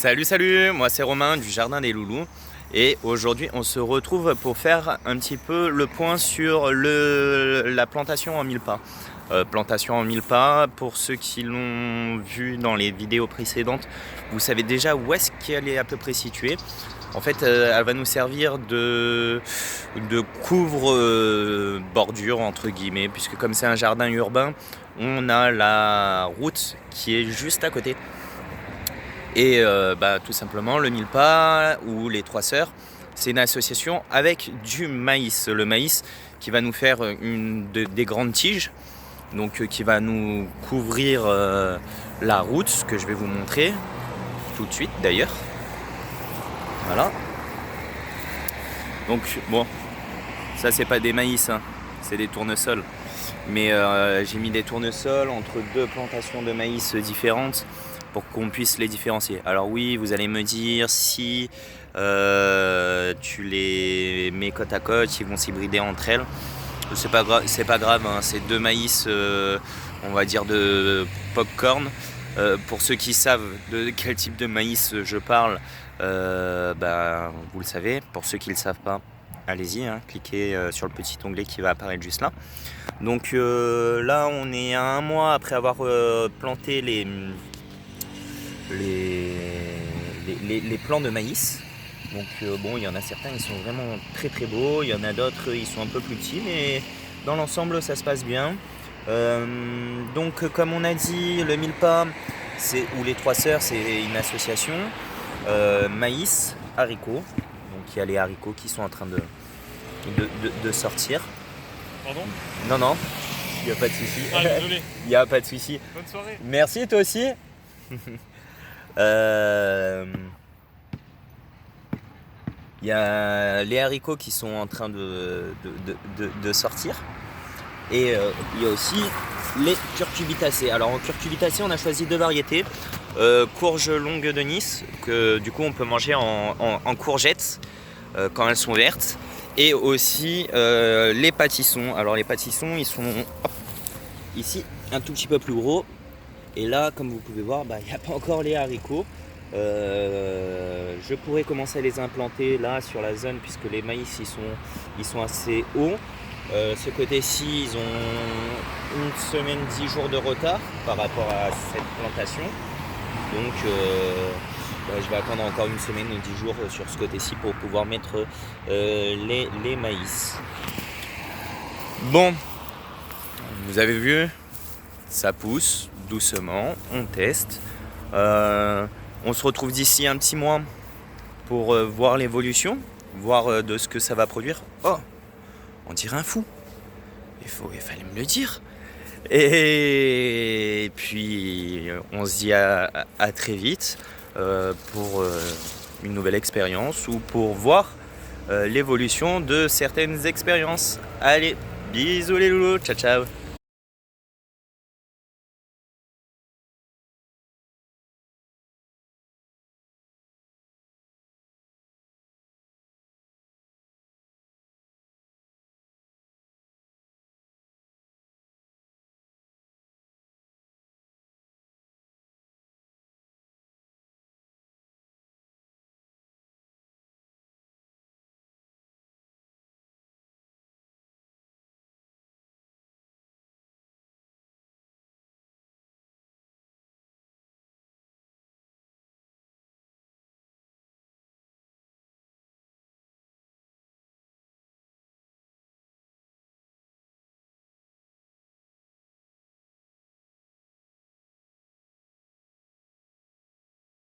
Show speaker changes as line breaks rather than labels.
Salut, moi c'est Romain du Jardin des Loulous et aujourd'hui on se retrouve pour faire un petit peu le point sur la plantation en mille pas. Plantation en mille pas, pour ceux qui l'ont vu dans les vidéos précédentes, vous savez déjà où est-ce qu'elle est à peu près située. En fait, elle va nous servir de couvre-bordure entre guillemets, puisque comme c'est un jardin urbain, on a la route qui est juste à côté. Et tout simplement, le Mille Pas ou les Trois Sœurs, c'est une association avec du maïs. Le maïs qui va nous faire des grandes tiges, donc qui va nous couvrir la route, ce que je vais vous montrer tout de suite d'ailleurs. Voilà. Donc bon, ça c'est pas des maïs, hein, c'est des tournesols. Mais j'ai mis des tournesols entre deux plantations de maïs différentes pour qu'on puisse les différencier. Alors oui, vous allez me dire, si tu les mets côte à côte, ils vont s'hybrider entre elles. C'est pas grave, hein, c'est deux maïs, on va dire de popcorn. Pour ceux qui savent de quel type de maïs je parle, vous le savez. Pour ceux qui ne le savent pas, allez-y, hein, cliquez sur le petit onglet qui va apparaître juste là. Donc là, on est à un mois après avoir planté les plants de maïs. Donc il y en a certains, ils sont vraiment très très beaux, il y en a d'autres, ils sont un peu plus petits, mais dans l'ensemble ça se passe bien. Donc comme on a dit, le Mille Pas ou les Trois Sœurs, c'est une association maïs, haricots. Donc il y a les haricots qui sont en train de sortir.
Pardon ?
Non, il n'y a pas de souci.
Ah, désolé.
Il n'y a pas de souci.
Bonne soirée.
Merci, toi aussi. Il y a les haricots qui sont en train de sortir. Et il y a aussi les curcubitacées. Alors en curcubitacées, on a choisi deux variétés. Courge longue de Nice, que du coup on peut manger en courgettes quand elles sont vertes. Et aussi les pâtissons. Alors les pâtissons, ils sont ici un tout petit peu plus gros. Et là, comme vous pouvez voir, il n'y a pas encore les haricots. Je pourrais commencer à les implanter là sur la zone, puisque les maïs ils sont assez hauts. Ce côté-ci, ils ont une semaine, 10 jours de retard par rapport à cette plantation. Donc je vais attendre encore une semaine ou 10 jours sur ce côté-ci pour pouvoir mettre les maïs. Bon, vous avez vu, ça pousse doucement, on teste. On se retrouve d'ici un petit mois pour voir l'évolution, voir de ce que ça va produire. Oh, on dirait un fou. Il fallait me le dire. Et puis on se dit à très vite pour une nouvelle expérience ou pour voir l'évolution de certaines expériences. Allez, bisous les loulous, ciao ciao.